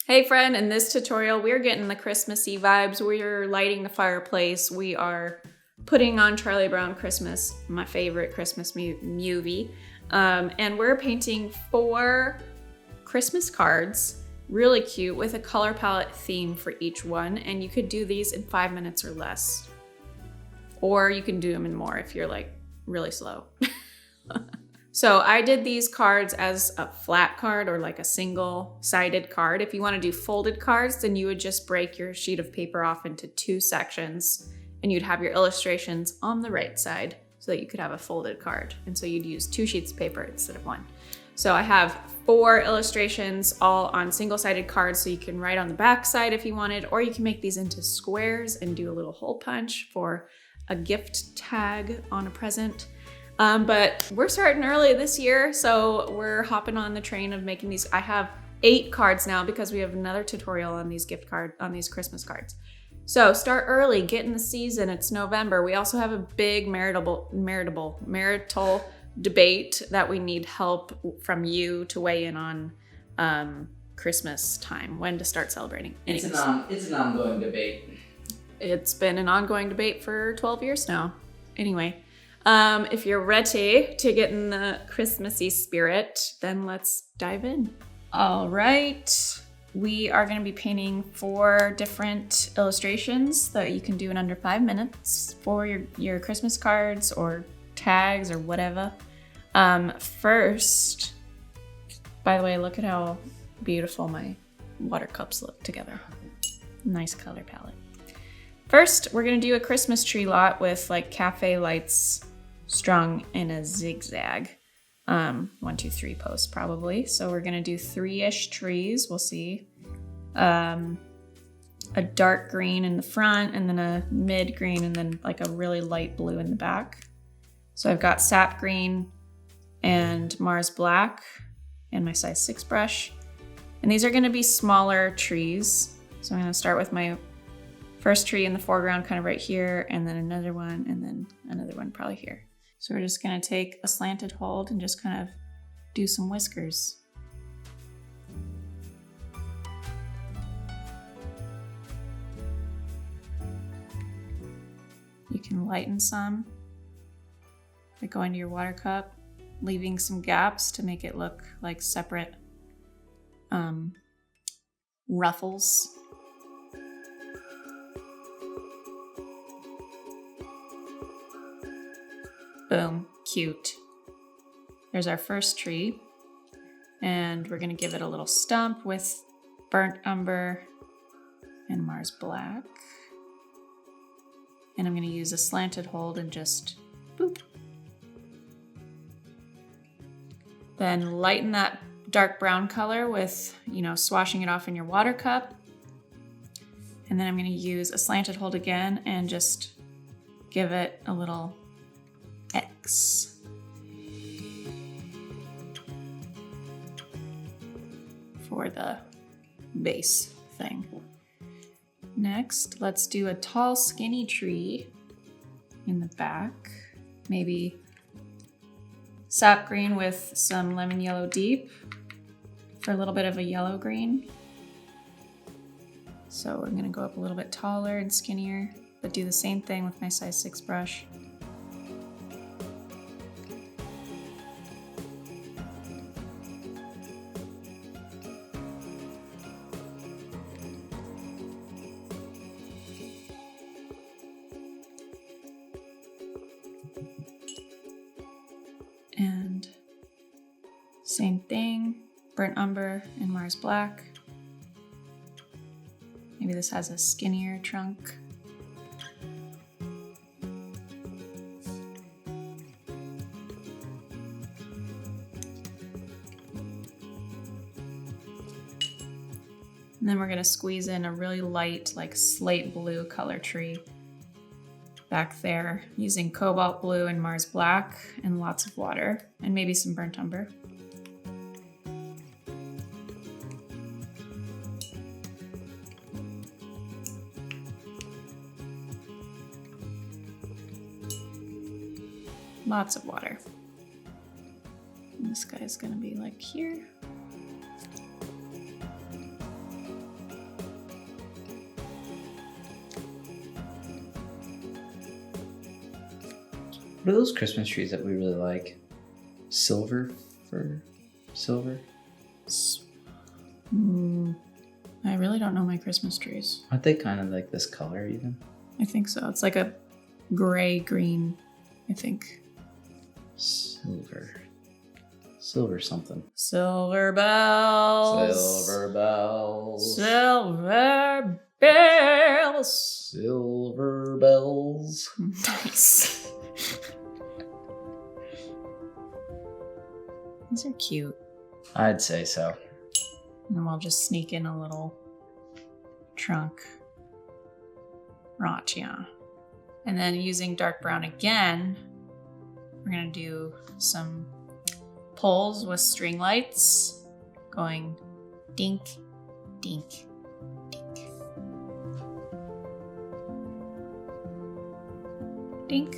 Hey friend, in this tutorial we're getting the Christmassy vibes. We're lighting the fireplace. We are putting on Charlie Brown Christmas, my favorite Christmas movie. And we're painting 4 Christmas cards, really cute, with a color palette theme for each one. And you could do these in 5 minutes or less. Or you can do them in more if you're like really slow. So I did these cards as a flat card or like a single-sided card. If you want to do folded cards, then you would just break your sheet of paper off into 2 sections and you'd have your illustrations on the right side so that you could have a folded card. And so you'd use 2 sheets of paper instead of 1. So I have 4 illustrations all on single-sided cards so you can write on the back side if you wanted, or you can make these into squares and do a little hole punch for a gift tag on a present. But we're starting early this year, so we're hopping on the train of making these. I have 8 cards now because we have another tutorial on these these Christmas cards. So start early, get in the season. It's November. We also have a big marital debate that we need help from you to weigh in on Christmas time, when to start celebrating. It's an ongoing debate. It's been an ongoing debate for 12 years now. Anyway. If you're ready to get in the Christmassy spirit, then let's dive in. All right, we are going to be painting 4 different illustrations that you can do in under 5 minutes for your Christmas cards or tags or whatever. First, by the way, look at how beautiful my water cups look together. Nice color palette. First, we're going to do a Christmas tree lot with like cafe lights strung in a zigzag. 1, 2, 3 posts probably. So we're gonna do 3-ish trees. We'll see. A dark green in the front, and then a mid green, and then like a really light blue in the back. So I've got sap green and Mars black and my size 6 brush. And these are gonna be smaller trees. So I'm gonna start with my first tree in the foreground, kind of right here, and then another one, and then another one probably here. So we're just gonna take a slanted hold and just kind of do some whiskers. You can lighten some by going to your water cup, leaving some gaps to make it look like separate ruffles. Boom, cute. There's our first tree. And we're gonna give it a little stump with burnt umber and Mars black. And I'm gonna use a slanted hold and just boop. Then lighten that dark brown color with, swashing it off in your water cup. And then I'm gonna use a slanted hold again and just give it a little X for the base thing. Next, let's do a tall, skinny tree in the back. Maybe sap green with some lemon yellow deep for a little bit of a yellow green. So I'm gonna go up a little bit taller and skinnier, but do the same thing with my size 6 brush. And same thing, burnt umber and Mars black. Maybe this has a skinnier trunk. And then we're gonna squeeze in a really light, like slate blue color tree back there using cobalt blue and Mars black and lots of water and maybe some burnt umber. Lots of water. And this guy's gonna be like here. What are those Christmas trees that we really like? Silver? I really don't know my Christmas trees. Aren't they kind of like this color even? I think so. It's like a gray green, I think. Silver something. Silver bells. Silver bells. Silver bells. Silver bells. Nice. These are cute. I'd say so. And we'll just sneak in a little trunk. Racha. And then using dark brown again, we're gonna do some poles with string lights going dink, dink, dink. Dink.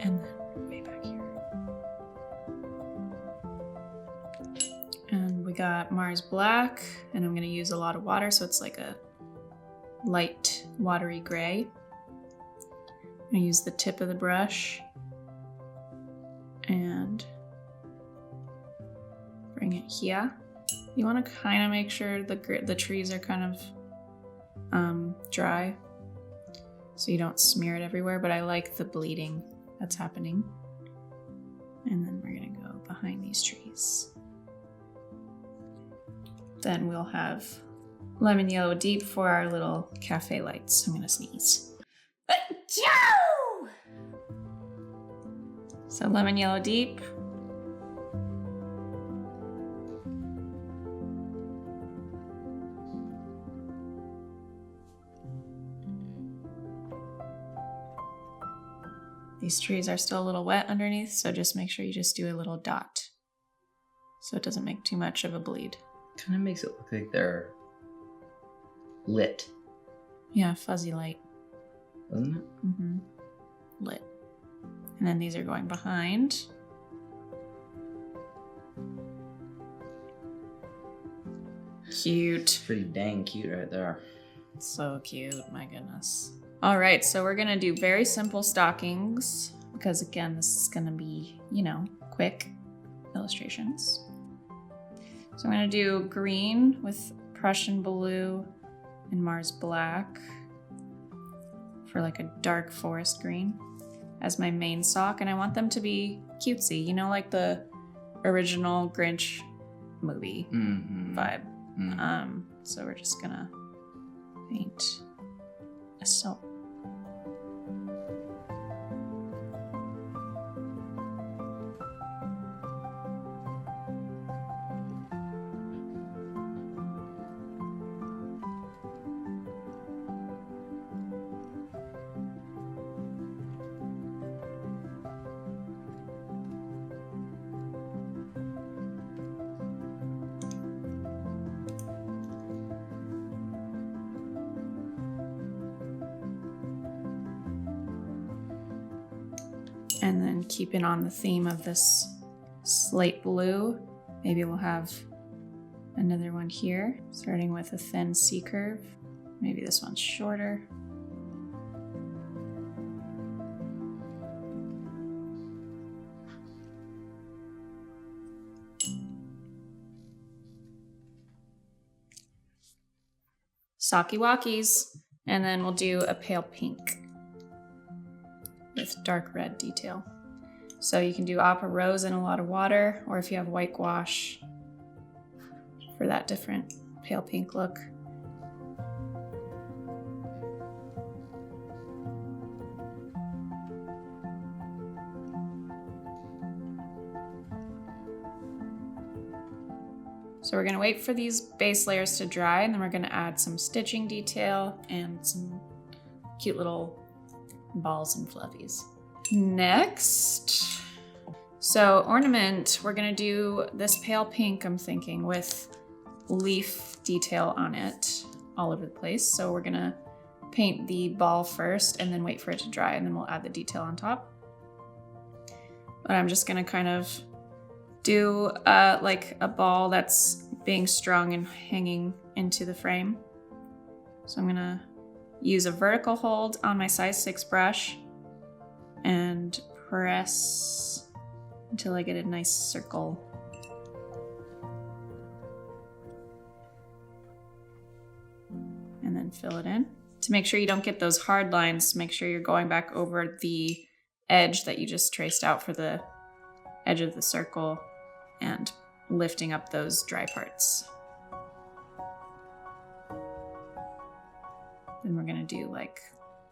And then way back here. And we got Mars Black, and I'm gonna use a lot of water, so it's like a light watery gray. I'm gonna use the tip of the brush and bring it here. You want to kind of make sure the trees are kind of dry, so you don't smear it everywhere, but I like the bleeding that's happening. And then we're gonna go behind these trees. Then we'll have lemon yellow deep for our little cafe lights. I'm gonna sneeze. Achoo! So lemon yellow deep. These trees are still a little wet underneath, so just make sure you just do a little dot so it doesn't make too much of a bleed. Kind of makes it look like they're lit. Yeah, fuzzy light. Doesn't it? Mm-hmm. Lit. And then these are going behind. Cute. Pretty dang cute right there. So cute, my goodness. All right, so we're gonna do very simple stockings because again, this is gonna be, quick illustrations. So I'm gonna do green with Prussian blue and Mars Black for like a dark forest green as my main sock, and I want them to be cutesy, like the original Grinch movie vibe. Mm-hmm. So we're just gonna paint a soap. And then keeping on the theme of this slate blue, maybe we'll have another one here, starting with a thin C curve. Maybe this one's shorter. Socky walkies. And then we'll do a pale pink with dark red detail. So you can do opera rose in a lot of water, or if you have white gouache for that different pale pink look. So we're gonna wait for these base layers to dry, and then we're gonna add some stitching detail and some cute little balls and fluffies. Next, so ornament, we're gonna do this pale pink, I'm thinking, with leaf detail on it all over the place. So we're gonna paint the ball first and then wait for it to dry, and then we'll add the detail on top. But I'm just gonna kind of do like a ball that's being strung and hanging into the frame. So I'm gonna use a vertical hold on my size 6 brush and press until I get a nice circle. And then fill it in. To make sure you don't get those hard lines, make sure you're going back over the edge that you just traced out for the edge of the circle and lifting up those dry parts. Then we're gonna do like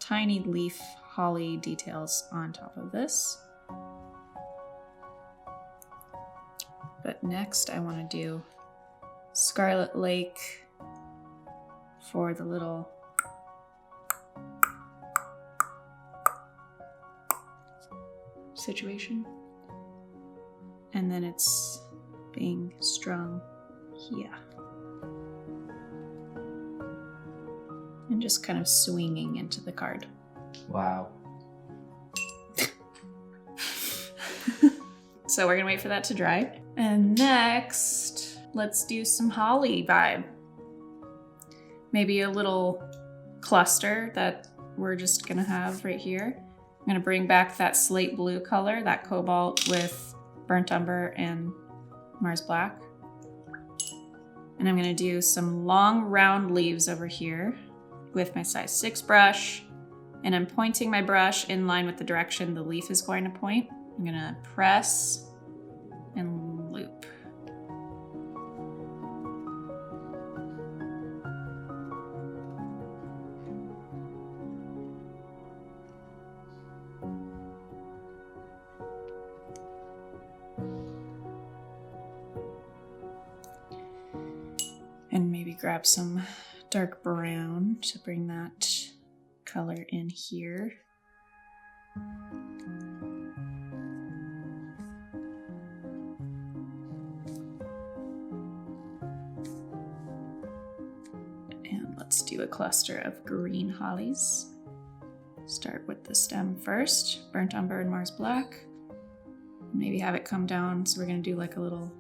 tiny leaf holly details on top of this. But next I wanna do Scarlet Lake for the little situation. And then it's being strung here. And just kind of swinging into the card. Wow. So we're gonna wait for that to dry. And next, let's do some holly vibe. Maybe a little cluster that we're just gonna have right here. I'm gonna bring back that slate blue color, that cobalt with burnt umber and Mars black. And I'm gonna do some long round leaves over here with my size 6 brush. And I'm pointing my brush in line with the direction the leaf is going to point. I'm gonna press and loop. And maybe grab some dark brown to bring that color in here. And let's do a cluster of green hollies. Start with the stem first, burnt umber and Mars black. Maybe have it come down, so we're gonna do like a little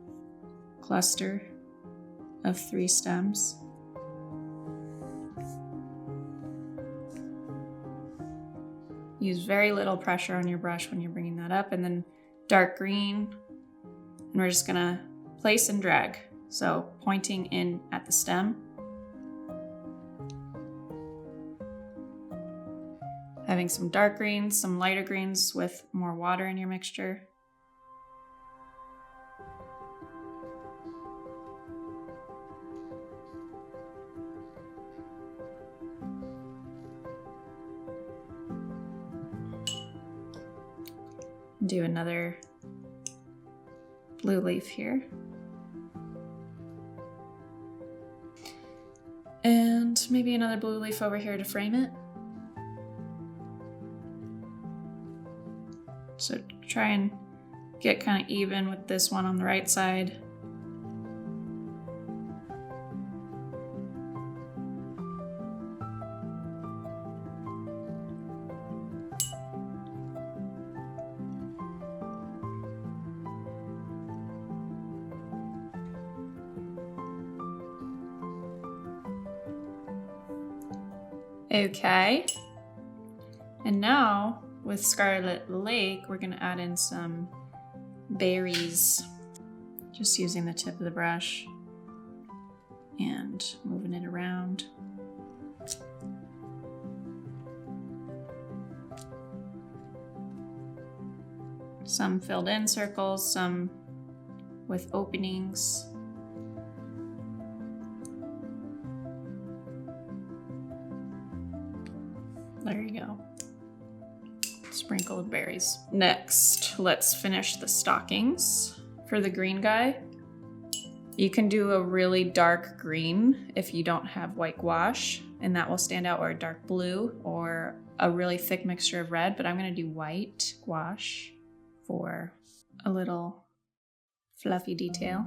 cluster of 3 stems. Use very little pressure on your brush when you're bringing that up, and then dark green. And we're just gonna place and drag. So pointing in at the stem. Having some dark greens, some lighter greens with more water in your mixture. Do another blue leaf here. And maybe another blue leaf over here to frame it. So try and get kind of even with this one on the right side. Okay, and now with Scarlet Lake, we're gonna add in some berries. Just using the tip of the brush and moving it around. Some filled in circles, some with openings. There you go. Sprinkle with berries. Next, let's finish the stockings. For the green guy, you can do a really dark green if you don't have white gouache, and that will stand out, or a dark blue, or a really thick mixture of red, but I'm gonna do white gouache for a little fluffy detail.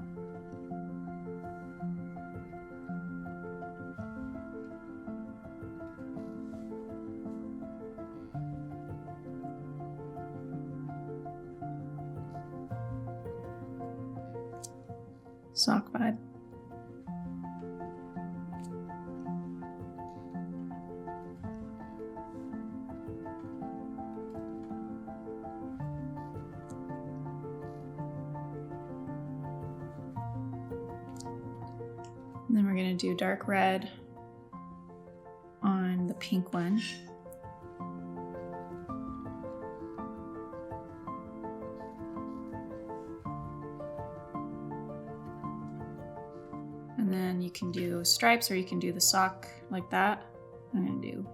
sock vibe. And then we're going to do dark red on the pink one. And then you can do stripes or you can do the sock like that. I'm going to do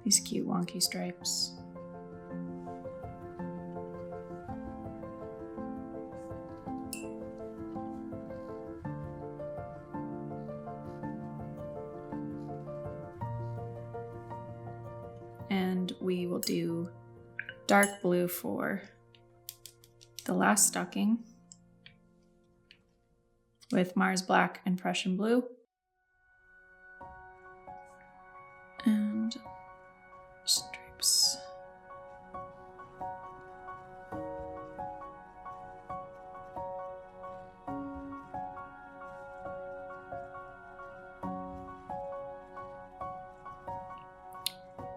these cute wonky stripes. And we will do dark blue for the last stocking with Mars Black and Prussian Blue. And stripes.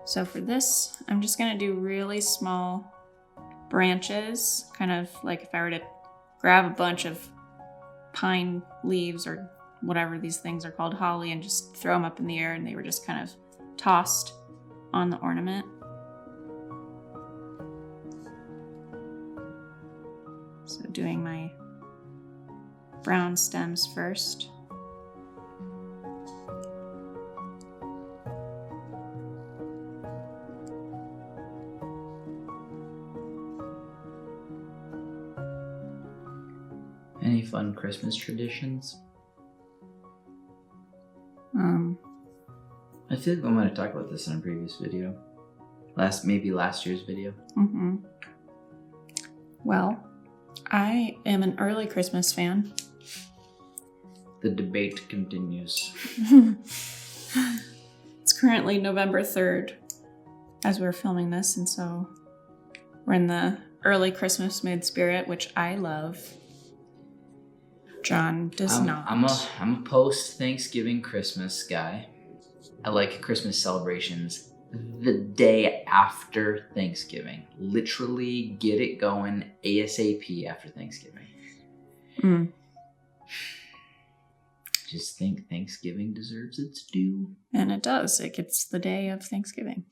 So for this, I'm just gonna do really small branches, kind of like if I were to grab a bunch of pine leaves or whatever these things are called, holly, and just throw them up in the air and they were just kind of tossed on the ornament. So doing my brown stems first. Any fun Christmas traditions? I feel like we might have talked about this in a previous video. Maybe last year's video. Mm-hmm. Well, I am an early Christmas fan. The debate continues. It's currently November 3rd as we're filming this, and so we're in the early Christmas mood spirit, which I love. John does not. I'm a post-Thanksgiving Christmas guy. I like Christmas celebrations the day after Thanksgiving. Literally get it going ASAP after Thanksgiving. Just think Thanksgiving deserves its due. And it does. It gets the day of Thanksgiving.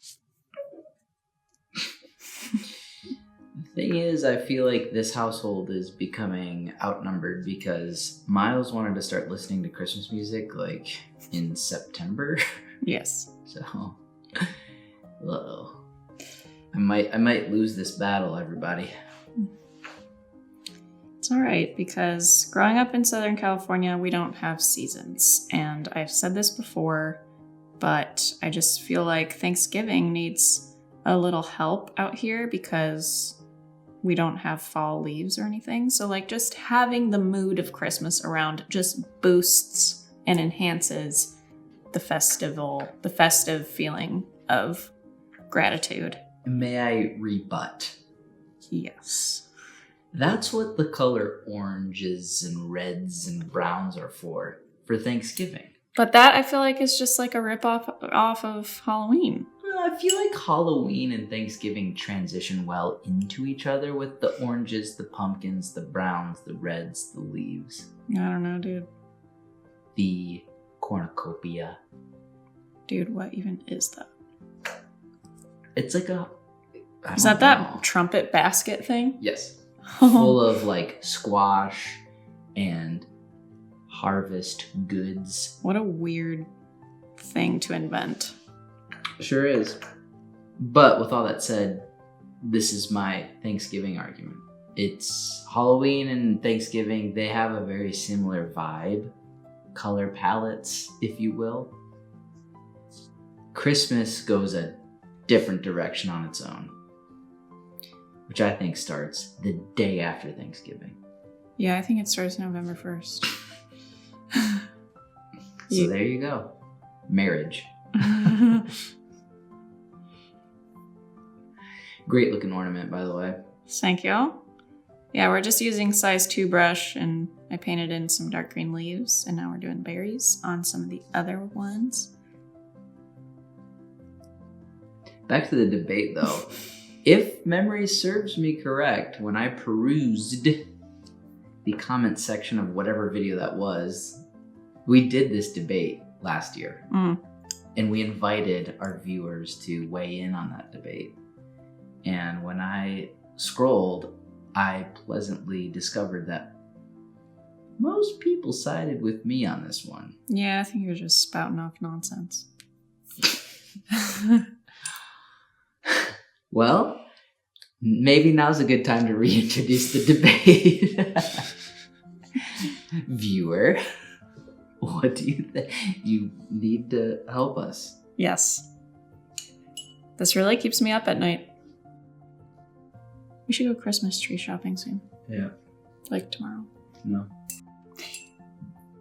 The thing is, I feel like this household is becoming outnumbered because Miles wanted to start listening to Christmas music like in September. Yes. So, uh-oh. I might lose this battle, everybody. It's all right, because growing up in Southern California, we don't have seasons. And I've said this before, but I just feel like Thanksgiving needs a little help out here because we don't have fall leaves or anything. So like just having the mood of Christmas around just boosts and enhances the festive feeling of gratitude. May I rebut? Yes. That's what the color oranges and reds and browns are for Thanksgiving. But that I feel like is just like a rip-off of Halloween. I feel like Halloween and Thanksgiving transition well into each other with the oranges, the pumpkins, the browns, the reds, the leaves. I don't know, dude. The cornucopia. Dude, what even is that? It's like Is that trumpet basket thing? Yes. Full of like squash and harvest goods. What a weird thing to invent. Sure is. But with all that said, this is my Thanksgiving argument. It's Halloween and Thanksgiving, they have a very similar vibe. Color palettes, if you will. Christmas goes a different direction on its own, which I think starts the day after Thanksgiving. Yeah, I think it starts November 1st. So there you go. Marriage. Great looking ornament, by the way. Thank you. Yeah, we're just using size 2 brush, and I painted in some dark green leaves, and now we're doing berries on some of the other ones. Back to the debate though. If memory serves me correct, when I perused the comment section of whatever video that was, we did this debate last year. And we invited our viewers to weigh in on that debate. And when I scrolled, I pleasantly discovered that most people sided with me on this one. Yeah, I think you're just spouting off nonsense. Well, maybe now's a good time to reintroduce the debate. Viewer, what do you think? You need to help us. Yes. This really keeps me up at night. We should go Christmas tree shopping soon. Yeah. Like tomorrow. No.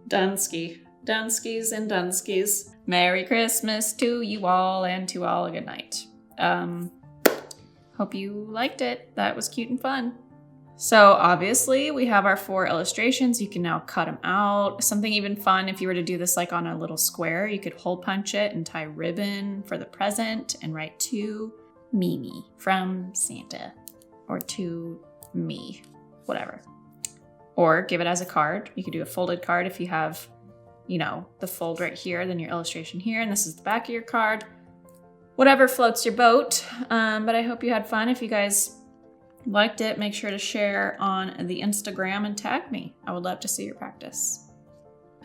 Dunsky. Dunskies and Dunskies. Merry Christmas to you all, and to all a good night. Hope you liked it. That was cute and fun. So obviously we have our 4 illustrations. You can now cut them out. Something even fun, if you were to do this like on a little square, you could hole punch it and tie ribbon for the present and write to Mimi from Santa, or to me, whatever. Or give it as a card. You could do a folded card if you have, you know, the fold right here, then your illustration here, and this is the back of your card. Whatever floats your boat. But I hope you had fun. If you guys liked it, make sure to share on the Instagram and tag me. I would love to see your practice.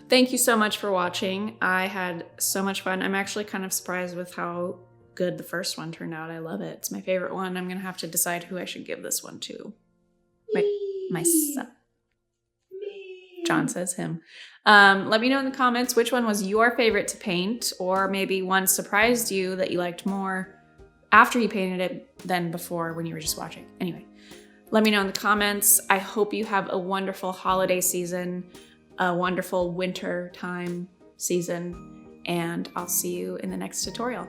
Thank you so much for watching. I had so much fun. I'm actually kind of surprised with how good the first one turned out. I love it. It's my favorite one. I'm gonna have to decide who I should give this one to. My son. John says him. Let me know in the comments which one was your favorite to paint, or maybe one surprised you that you liked more after you painted it than before when you were just watching. Anyway, let me know in the comments. I hope you have a wonderful holiday season, a wonderful winter time season, and I'll see you in the next tutorial.